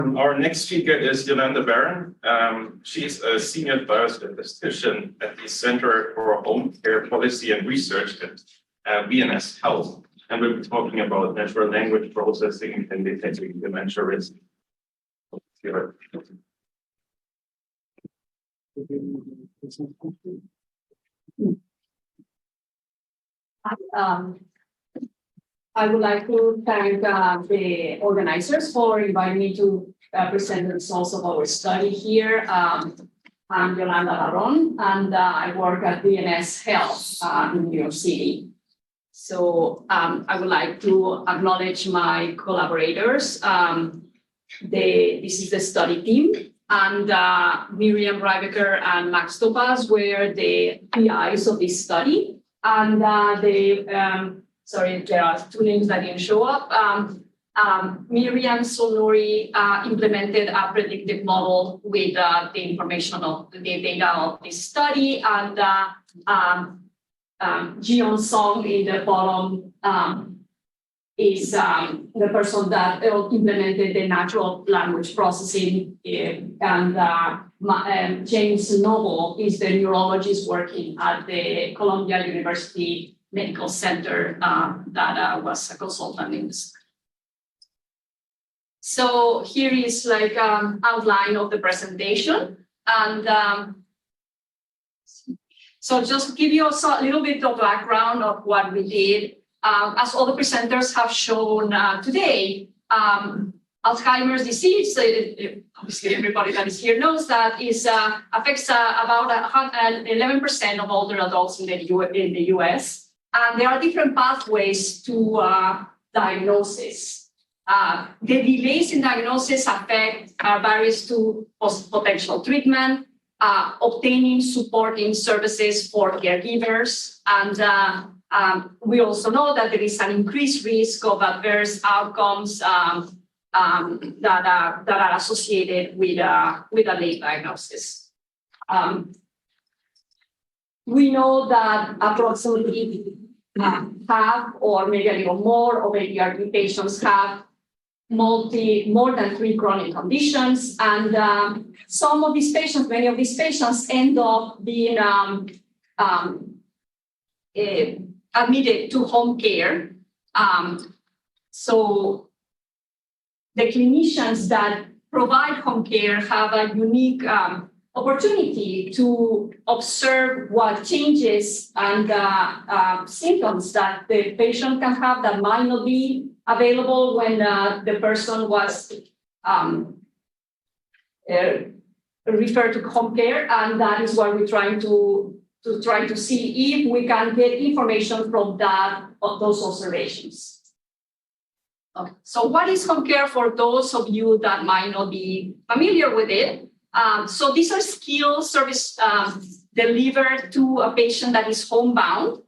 Our next speaker is Yolanda Barron. She's a senior biostatistician at the Center for Home Care Policy and Research at BNS Health, and we'll be talking about natural language processing and detecting dementia risk. I would like to thank the organizers for inviting me to present the results of our study here. I'm Yolanda Barron, and I work at BNS Health in New York City. So I would like to acknowledge my collaborators. This is the study team, and Miriam Rybecker and Max Topaz were the PIs of this study. And sorry, there are two names that didn't show up. Miriam Solnuri implemented a predictive model with the information of the data of this study, and Jion Song in the bottom is the person that implemented the natural language processing, and James Noble is the neurologist working at the Columbia University Medical Center that was a consultant in this. So here is like outline of the presentation, and so just to give you a little bit of background of what we did. As all the presenters have shown today, Alzheimer's disease, obviously everybody that is here knows that, affects about 11% of older adults in the US. And there are different pathways to diagnosis. The delays in diagnosis affect barriers to potential treatment, obtaining supporting services for caregivers, and we also know that there is an increased risk of adverse outcomes that are associated with a late diagnosis. We know that approximately half, or maybe a little more, of ADRD patients have more than 3 chronic conditions, and some of these patients, many of these patients, end up being admitted to home care. So the clinicians that provide home care have a unique opportunity to observe what changes and symptoms that the patient can have that might not be available when the person was referred to home care, and that is what we're trying to see if we can get information from those observations. Okay. So what is home care for those of you that might not be familiar with it? So these are skilled service delivered to a patient that is homebound,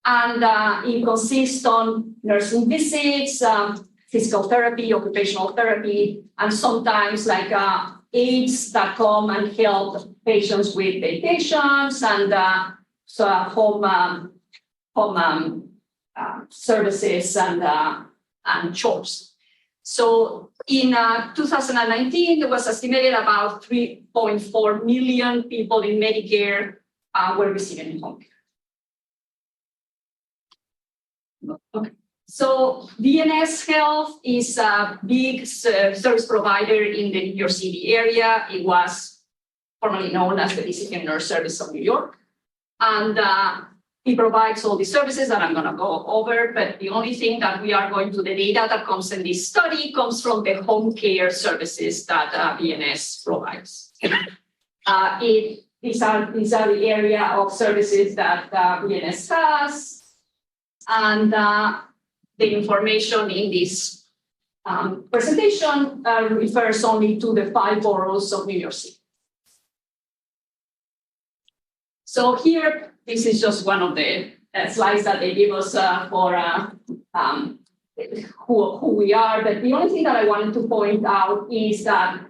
and it consists on nursing visits, physical therapy, occupational therapy, and sometimes like aides that come and help patients with medications and home services and chores. So in 2019, it was estimated about 3.4 million people in Medicare were receiving home care. Okay. So BNS Health is a big service provider in the New York City area. It was formerly known as the Discipline Nurse Service of New York. And it provides all the services that I'm going to go over, but the only thing that we are going to, the data that comes in this study comes from the home care services that BNS provides. These are the area of services that BNS has, and the information in this presentation refers only to the 5 boroughs of New York City. So here, this is just one of the slides that they give us for who we are. But the only thing that I wanted to point out is that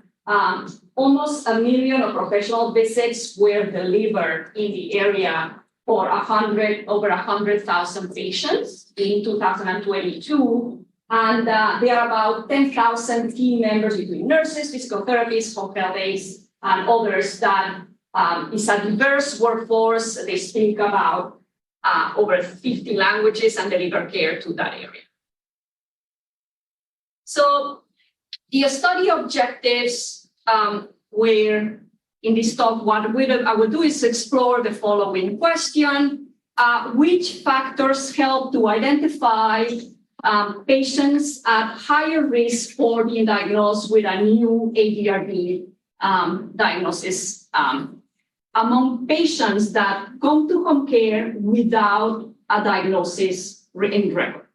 almost 1 million of professional visits were delivered in the area for over 100,000 patients in 2022. And there are about 10,000 team members between nurses, physical therapists, home health aides, and others that is a diverse workforce. They speak about over 50 languages and deliver care to that area. So the study objectives were in this talk, what I will do is explore the following question. Which factors help to identify patients at higher risk for being diagnosed with a new ADRD diagnosis among patients that come to home care without a diagnosis in record?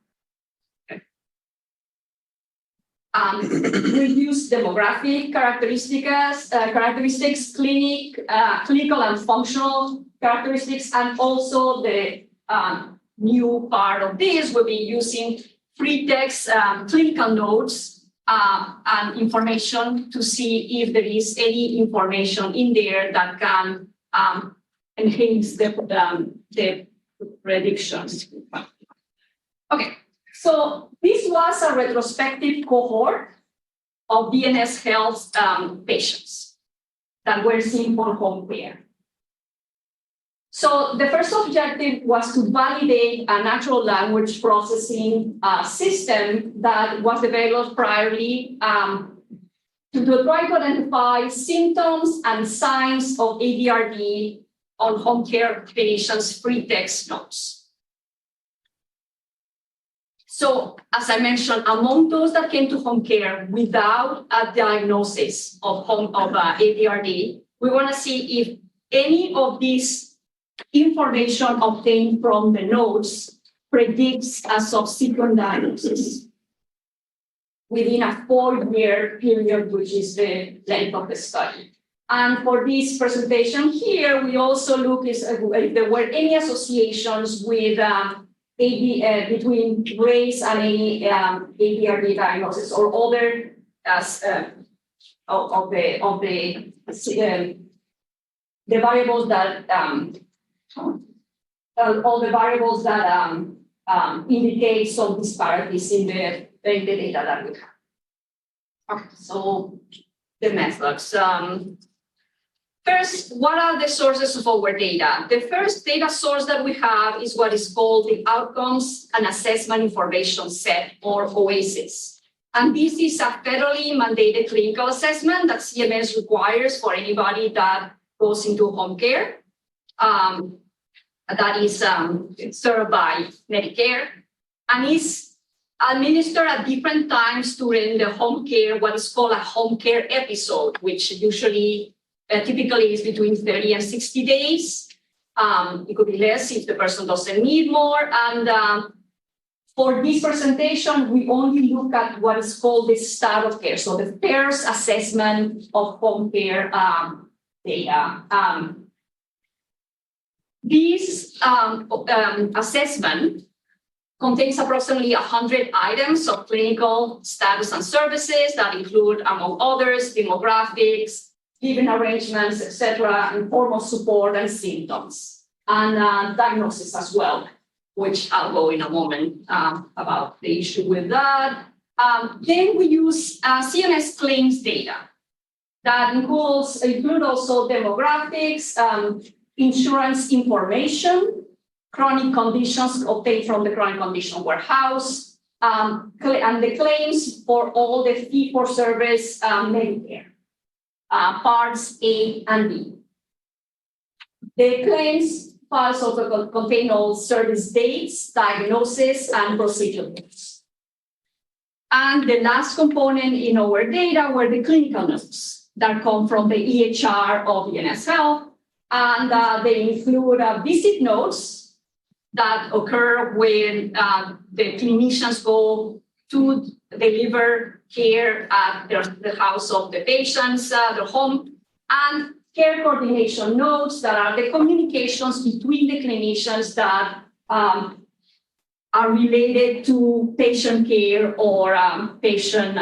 We use demographic characteristics, clinical and functional characteristics, and also the new part of this will be using free text clinical notes and information to see if there is any information in there that can enhance the predictions. Okay. So this was a retrospective cohort of VNS Health patients that were seen for home care. So the first objective was to validate a natural language processing system that was developed priorly to try to identify symptoms and signs of ADRD on home care clinicians' free text notes. So, as I mentioned, among those that came to home care without a diagnosis of ADRD, we want to see if any of this information obtained from the notes predicts a subsequent diagnosis within a 4-year period, which is the length of the study. And for this presentation here, we also look if there were any associations with between race and any ADRD diagnosis or other of the variables that all the variables that indicate some disparities in the data that we have. Okay, so the methods. First, what are the sources of our data? The first data source that we have is what is called the Outcomes and Assessment Information Set, or OASIS. And this is a federally mandated clinical assessment that CMS requires for anybody that goes into home care. That is served by Medicare and is administered at different times during the home care, what is called a home care episode, which usually typically is between 30 and 60 days. It could be less if the person doesn't need more. And for this presentation, we only look at what is called the start of care. So the first assessment of home care data. This assessment contains approximately 100 items of clinical status and services that include, among others, demographics, living arrangements, etc., and formal support and symptoms, and diagnosis as well, which I'll go in a moment about the issue with that. Then we use CMS claims data that include also demographics, insurance information, chronic conditions obtained from the chronic condition warehouse, and the claims for all the fee-for-service Medicare. Parts A and B. The claims files also contain all service dates, diagnosis, and procedure notes. And the last component in our data were the clinical notes that come from the EHR of VNS Health, and they include visit notes that occur when the clinicians go to deliver care at the house of the patients, their home, and care coordination notes that are the communications between the clinicians that are related to patient care or patient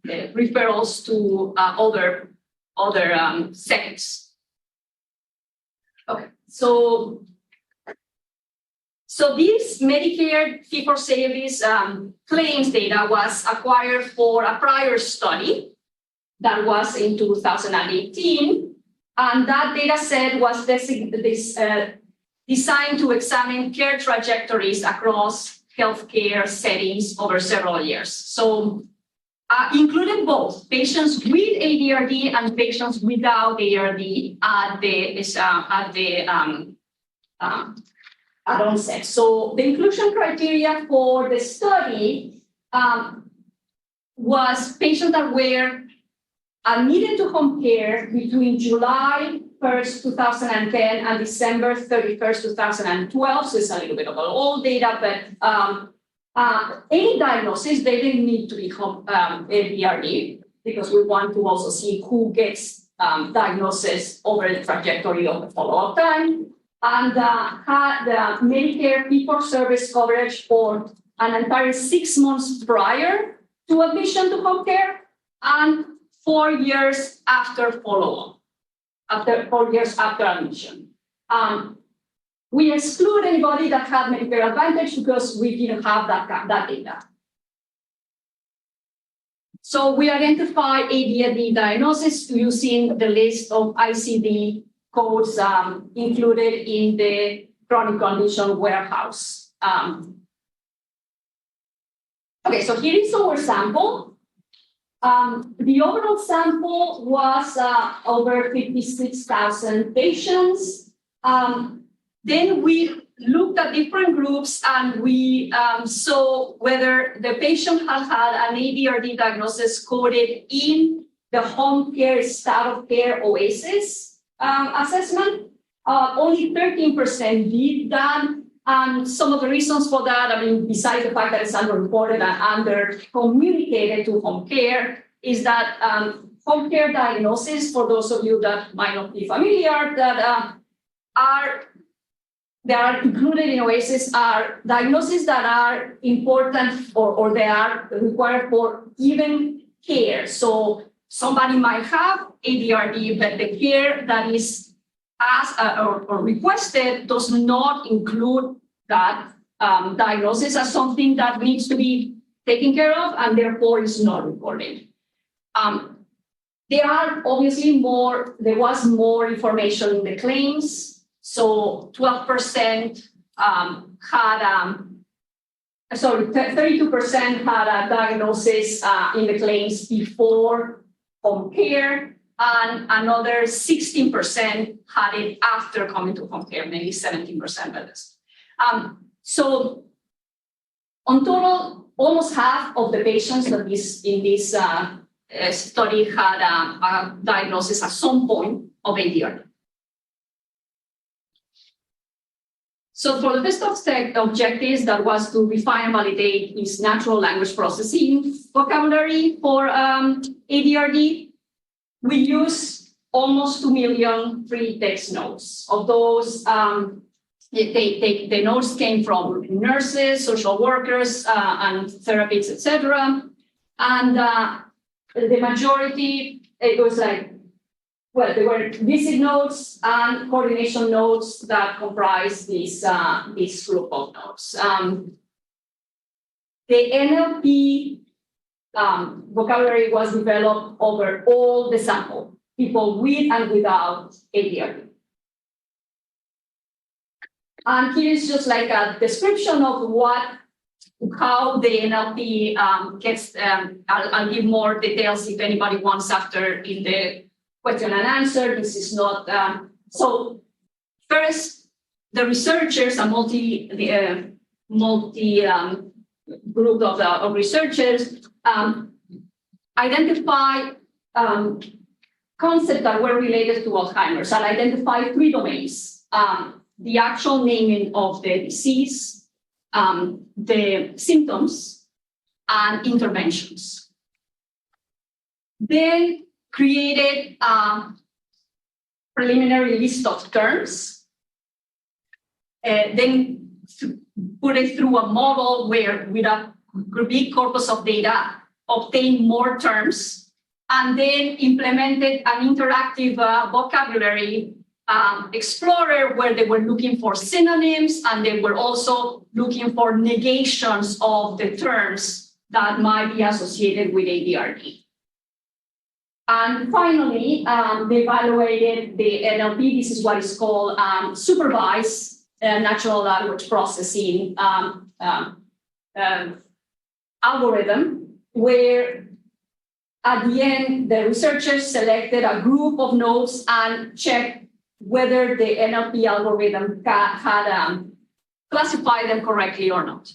referrals to other settings. Okay, so So this Medicare fee-for-service claims data was acquired for a prior study that was in 2018. And that data set was designed to examine care trajectories across healthcare settings over several years. So including both patients with ADRD and patients without ADRD at onset. So the inclusion criteria for the study was patients that were admitted to home care between July 1st, 2010 and December 31st, 2012. So it's a little bit of old data, but any diagnosis, they didn't need to be ADRD because we want to also see who gets diagnosis over the trajectory of the follow-up time. And had the Medicare fee-for-service coverage for an entire 6 months prior to admission to home care and 4 years after follow-up, after 4 years after admission. We exclude anybody that had Medicare Advantage because we didn't have that data. So we identify ADHD diagnosis using the list of ICD codes included in the chronic condition warehouse. Okay, so here is our sample. The overall sample was over 56,000 patients. Then we looked at different groups and we saw whether the patient had an ADRD diagnosis coded in the home care start of care OASIS assessment. Only 13% did that. And some of the reasons for that, I mean, besides the fact that it's underreported and under-communicated to home care, is that home care diagnosis, for those of you that might not be familiar, that they are included in OASIS are diagnoses that are important or they are required for given care. So somebody might have ADRD, but the care that is asked or requested does not include that diagnosis as something that needs to be taken care of and therefore is not recorded. There was more information in the claims. So 12% 32% had a diagnosis in the claims before home care, and another 16% had it after coming to home care, maybe 17% of this. So on total, almost half of the patients that in this study had a diagnosis at some point of ADRD. So for the first objectives, that was to refine and validate its natural language processing vocabulary for ADRD. We use almost 2 million free text notes. Of those, the notes came from nurses, social workers, and therapists, etc. And the majority, it was there were visit notes and coordination notes that comprise this group of notes. The NLP vocabulary was developed over all the sample, people with and without ADRD. And here is just like a description of how the NLP gets, I'll give more details if anybody wants after in the question and answer. This is not, so first, the researchers, a multi group of researchers identify concepts that were related to Alzheimer's and identify 3 domains. The actual naming of the disease, the symptoms, and interventions. Then created a preliminary list of terms, then put it through a model where with a big corpus of data, obtain more terms, and then implemented an interactive vocabulary Explorer, where they were looking for synonyms, and they were also looking for negations of the terms that might be associated with ADRD. And finally, they evaluated the NLP. This is what is called supervised natural language processing algorithm, where at the end, the researchers selected a group of nodes and checked whether the NLP algorithm had classified them correctly or not.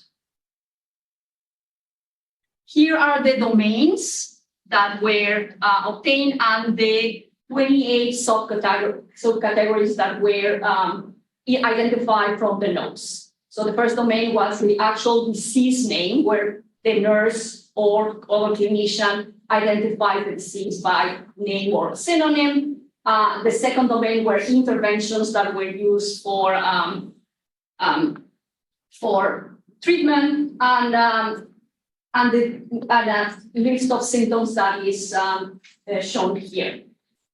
Here are the domains that were obtained and the 28 subcategories that were identified from the nodes. So the first domain was the actual disease name, where the nurse or clinician identified the disease by name or synonym. The second domain were interventions that were used for treatment, and a list of symptoms that is shown here.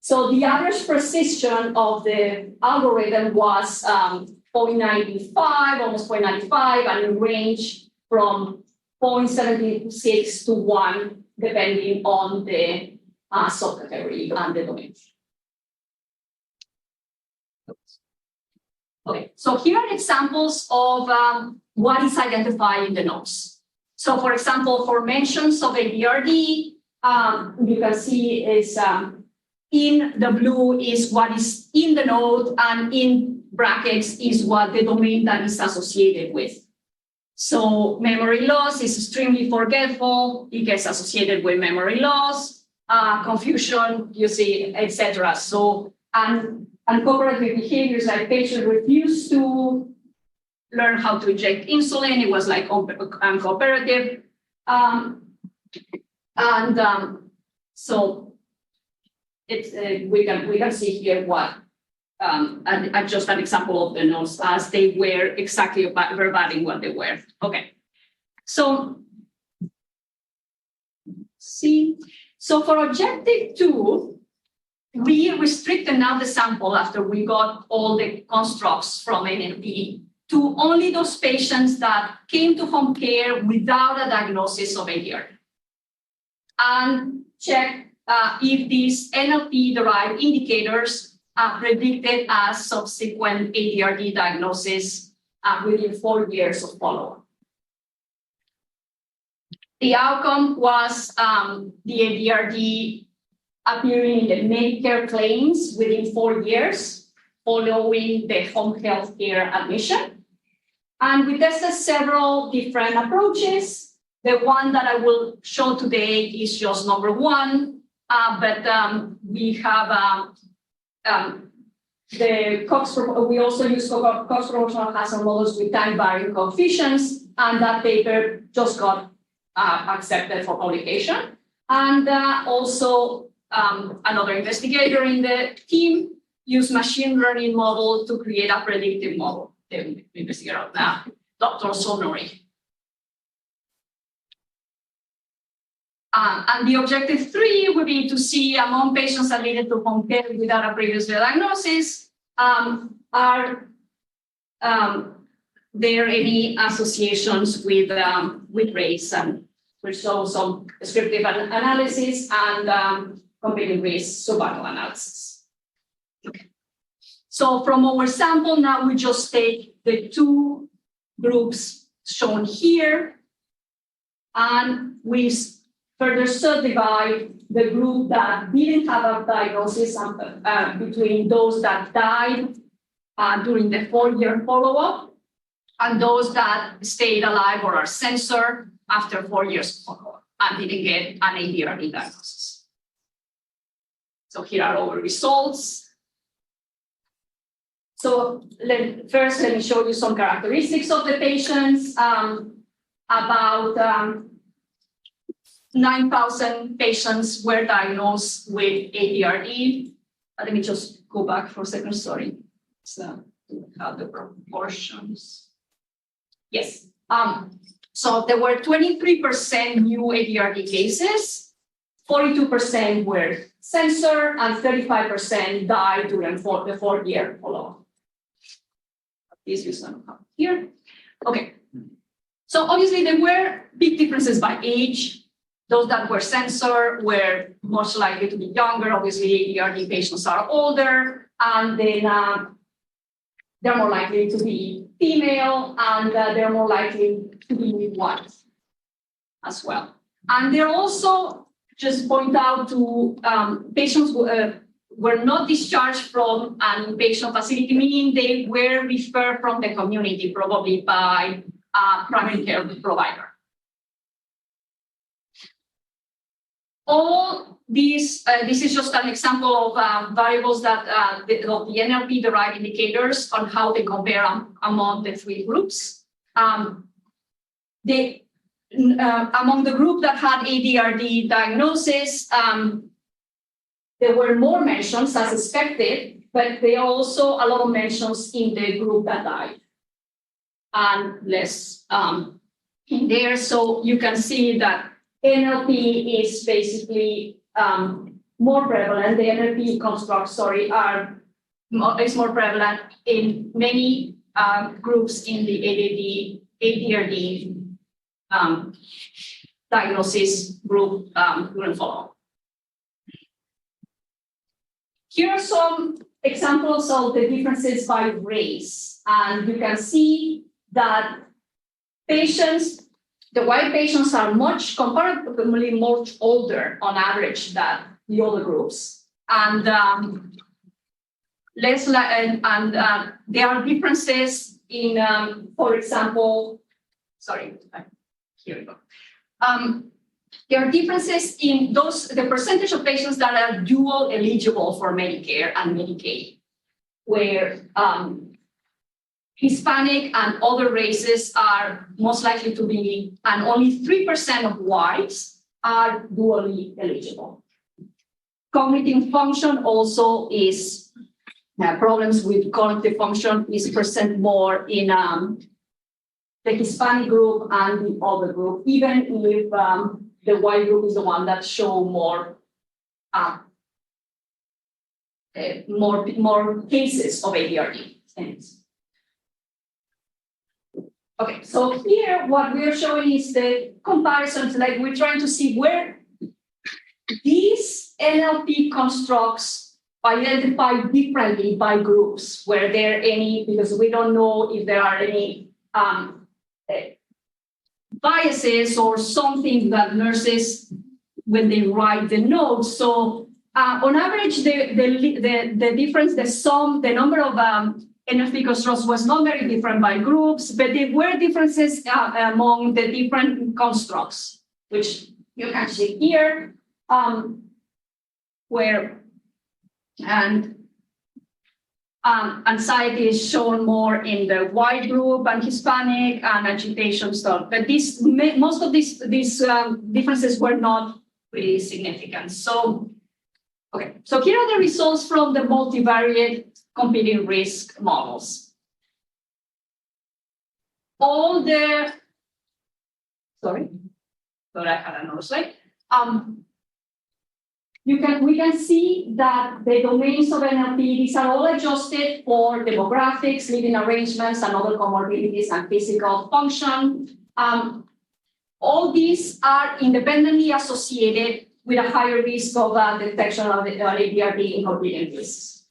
So the average precision of the algorithm was 0.95, almost 0.95, and it ranged from 0.76 to 1, depending on the subcategory and the domain. Okay, so here are examples of what is identified in the nodes. So, for example, for mentions of ADRD, you can see is in the blue is what is in the node, and in brackets is what the domain that is associated with. So memory loss is extremely forgetful. It gets associated with memory loss, confusion, you see, etc. So, and cooperative behaviors like patient refused to learn how to inject insulin. It was like uncooperative. So it's we can see here what and just an example of the nodes as they were exactly verbatim what they were. Okay, so so for objective 2, we restricted now the sample after we got all the constructs from NLP to only those patients that came to home care without a diagnosis of ADRD, and check if these NLP-derived indicators are predicted as subsequent ADRD diagnosis within 4 years of follow-up. The outcome was the ADRD appearing in the Medicare claims within 4 years following the home health care admission. And we tested several different approaches. The one that I will show today is just number 1, but we have we also use Cox proportional hazard models with time-varying coefficients, and that paper just got accepted for publication. And also another investigator in the team used machine learning model to create a predictive model. The investigator now, Dr. Sonori. And the objective 3 would be to see among patients admitted to home care without a previous diagnosis, are there any associations with race, and we show some descriptive analysis and competing race survival analysis. Okay. So from our sample now, we just take the 2 groups shown here, and we further subdivide the group that didn't have a diagnosis between those that died during the 4-year follow-up and those that stayed alive or are censored after 4 years of follow-up and didn't get an ADRD diagnosis. So here are our results. So first, let me show you some characteristics of the patients. About 9,000 patients were diagnosed with ADRD. Let me just go back for a second, sorry. So have the proportions. Yes. So there were 23% new ADRD cases, 42% were censored, and 35% died during the 4-year follow-up. This is not here. Okay. So obviously there were big differences by age. Those that were censored were most likely to be younger. Obviously, ERD patients are older, and then they're more likely to be female, and they're more likely to be white as well. And they're also just point out to patients who were not discharged from an inpatient facility, meaning they were referred from the community, probably by a primary care provider. All these, this is just an example of variables that of the NLP-derived indicators on how they compare among the 3 groups. Among the group that had ADRD diagnosis, there were more mentions as expected, but there are also a lot of mentions in the group that died, and less in there. So you can see that NLP is basically more prevalent. The NLP constructs, is more prevalent in many groups in the ADRD diagnosis group during follow-up. Here are some examples of the differences by race, and you can see that the white patients are comparatively much older on average than the other groups, and there are differences in, for example, here we go. There are differences in the percentage of patients that are dual eligible for Medicare and Medicaid, where Hispanic and other races are most likely to be, and only 3% of whites are dually eligible. Cognitive function also is, problems with cognitive function is present more in the Hispanic group and the other group, even if the white group is the one that show more cases of ADRD. Okay, so here what we are showing is the comparisons, like we're trying to see where these NLP constructs identify differently by groups, where there are any, because we don't know if there are any biases or something that nurses, when they write the notes. So on average, the difference, the number of NLP constructs was not very different by groups, but there were differences among the different constructs, which you can see here, where anxiety is shown more in the white group and Hispanic, and agitation stuff. But most of these differences were not really significant. So, okay, so here are the results from the multivariate competing risk models. All the, sorry, but I had another slide. We can see that the domains of NLP, these are all adjusted for demographics, living arrangements, and other comorbidities and physical function. All these are independently associated with a higher risk of detection of ADRD incompetent risks.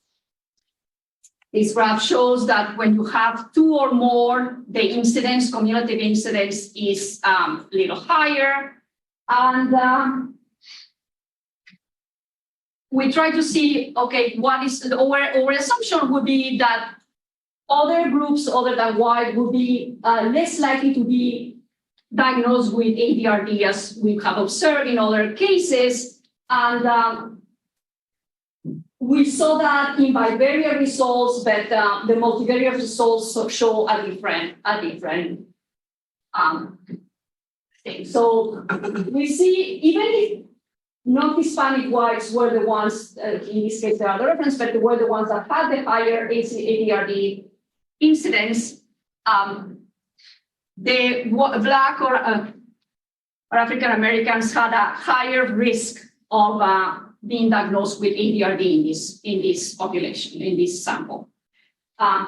This graph shows that when you have 2 or more, the incidence, cumulative incidence, is a little higher. And we try to see, okay, what is our assumption would be that other groups other than white would be less likely to be diagnosed with ADRD, as we have observed in other cases. And we saw that in bivariate results, but the multivariate results show a different thing. So we see, even if non-Hispanic whites were the ones, in this case, there are the reference, but they were the ones that had the higher ADRD incidence. The Black or African Americans had a higher risk of being diagnosed with ADRD in this population, in this sample.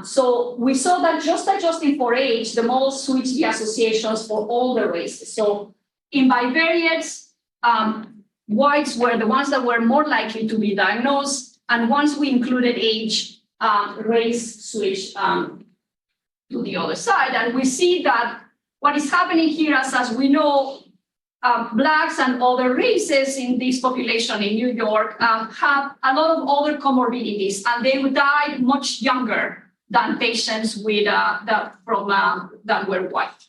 So we saw that just adjusting for age, the model switched the associations for all the races. So in bivariates, whites were the ones that were more likely to be diagnosed. And once we included age, race switched to the other side. And we see that what is happening here is, as we know, Blacks and other races in this population in New York have a lot of other comorbidities, and they die much younger than patients with that were white.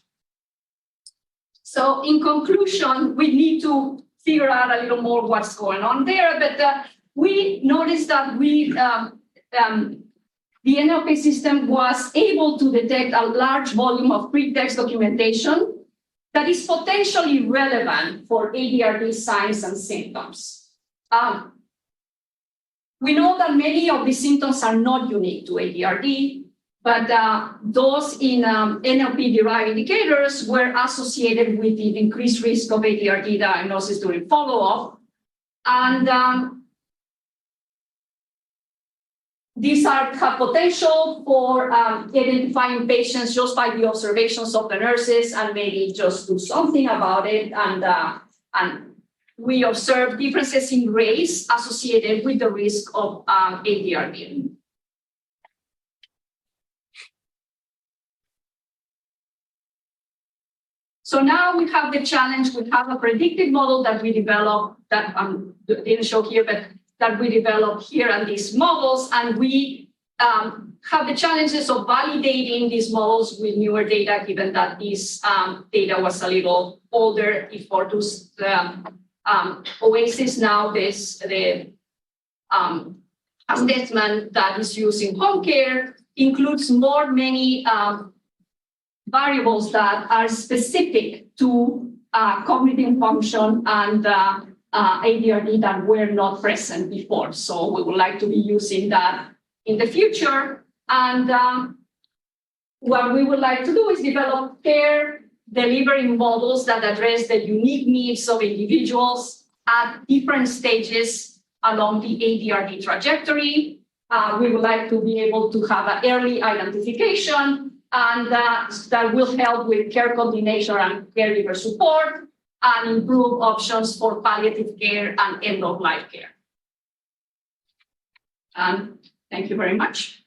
So in conclusion, we need to figure out a little more what's going on there, but we noticed that the NLP system was able to detect a large volume of pretext documentation that is potentially relevant for ADRD signs and symptoms. We know that many of these symptoms are not unique to ADRD, but those in NLP-derived indicators were associated with the increased risk of ADRD diagnosis during follow-up. And these have potential for identifying patients just by the observations of the nurses and maybe just do something about it. And we observe differences in race associated with the risk of ADRD. So now we have the challenge. We have a predictive model that we developed that didn't show here, but that we developed here on these models, and we have the challenges of validating these models with newer data, given that this data was a little older. If Fortus OASIS now, the assessment that is used in home care includes many variables that are specific to cognitive function and ADRD that were not present before. So we would like to be using that in the future. And what we would like to do is develop care delivery models that address the unique needs of individuals at different stages along the ADRD trajectory. We would like to be able to have an early identification, and that will help with care coordination and caregiver support, and improve options for palliative care and end-of-life care. Thank you very much.